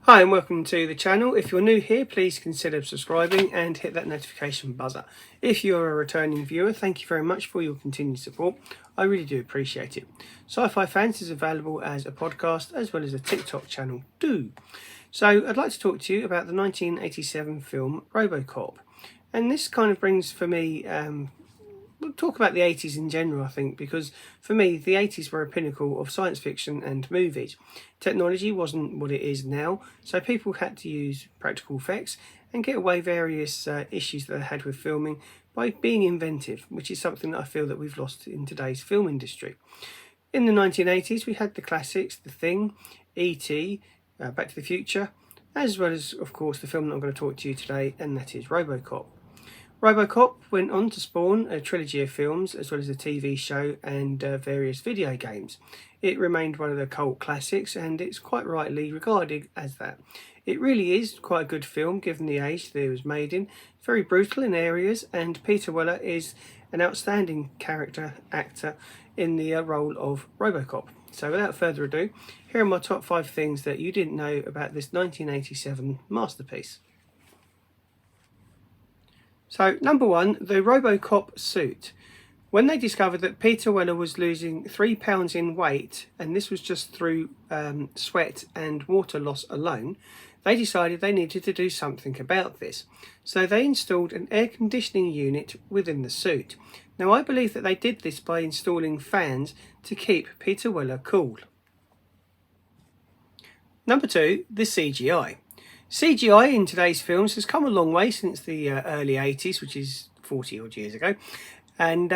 Hi and welcome to the channel. If you're new here, please consider subscribing and hit that notification buzzer. If you're a returning viewer, thank you very much for your continued support. I really do appreciate it. Sci-Fi Fans is available as a podcast as well as a TikTok channel too. So I'd like to talk to you about the 1987 film Robocop. And this kind of brings for me we'll talk about the 80s in general, I think, because for me, the 80s were a pinnacle of science fiction and movies. Technology wasn't what it is now, so people had to use practical effects and get away various issues that they had with filming by being inventive, which is something that I feel that we've lost in today's film industry. In the 1980s, we had the classics, The Thing, E.T., Back to the Future, as well as, of course, the film that I'm going to talk to you today, and that is Robocop. Robocop went on to spawn a trilogy of films as well as a TV show and various video games. It remained one of the cult classics and it's quite rightly regarded as that. It really is quite a good film given the age that it was made in. Very brutal in areas, and Peter Weller is an outstanding actor in the role of Robocop. So without further ado, here are my top 5 things that you didn't know about this 1987 masterpiece. So, number 1, the Robocop suit. When they discovered that Peter Weller was losing 3 pounds in weight, and this was just through sweat and water loss alone, they decided they needed to do something about this. So they installed an air conditioning unit within the suit. Now, I believe that they did this by installing fans to keep Peter Weller cool. Number 2, the CGI. CGI in today's films has come a long way since the early 80s, which is 40 odd years ago. And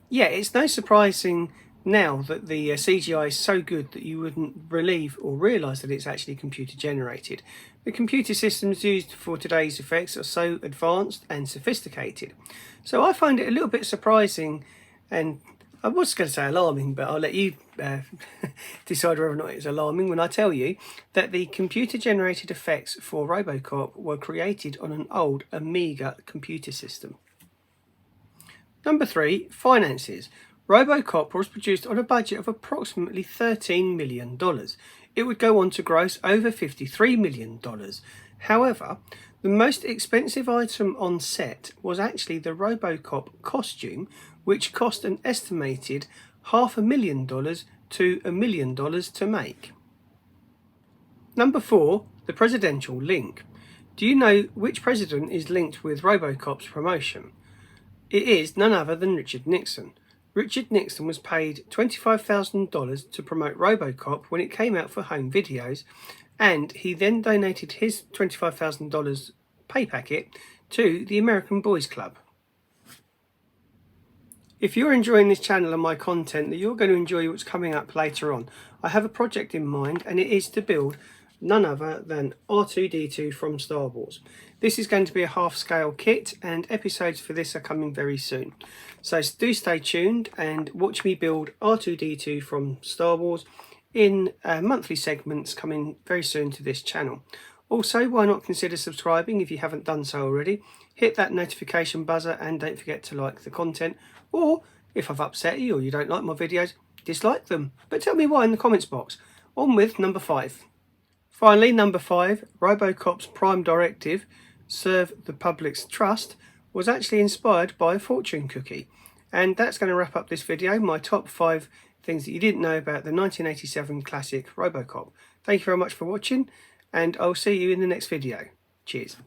yeah, it's no surprising now that the CGI is so good that you wouldn't believe or realise that it's actually computer generated. The computer systems used for today's effects are so advanced and sophisticated. So I find it a little bit surprising, and I was going to say alarming, but I'll let you decide whether or not it's alarming when I tell you that the computer-generated effects for Robocop were created on an old Amiga computer system. Number 3, finances. Robocop was produced on a budget of approximately $13 million. It would go on to gross over $53 million. However, the most expensive item on set was actually the Robocop costume, which cost an estimated $500,000 to $1 million to make. Number 4, the presidential link. Do you know which president is linked with Robocop's promotion? It is none other than Richard Nixon. Richard Nixon was paid $25,000 to promote Robocop when it came out for home videos, and he then donated his $25,000 pay packet to the American Boys Club. If you're enjoying this channel and my content, then you're going to enjoy what's coming up later on. I have a project in mind, and it is to build none other than R2-D2 from Star Wars. This is going to be a half-scale kit, and episodes for this are coming very soon. So do stay tuned and watch me build R2-D2 from Star Wars in monthly segments coming very soon to this channel. Also, why not consider subscribing if you haven't done so already? Hit that notification buzzer and don't forget to like the content. Or, if I've upset you or you don't like my videos, dislike them. But tell me why in the comments box. On with number 5. Finally, number 5, Robocop's prime directive, serve the public's trust, was actually inspired by a fortune cookie. And that's going to wrap up this video, my top 5 things that you didn't know about the 1987 classic Robocop. Thank you very much for watching, and I'll see you in the next video. Cheers.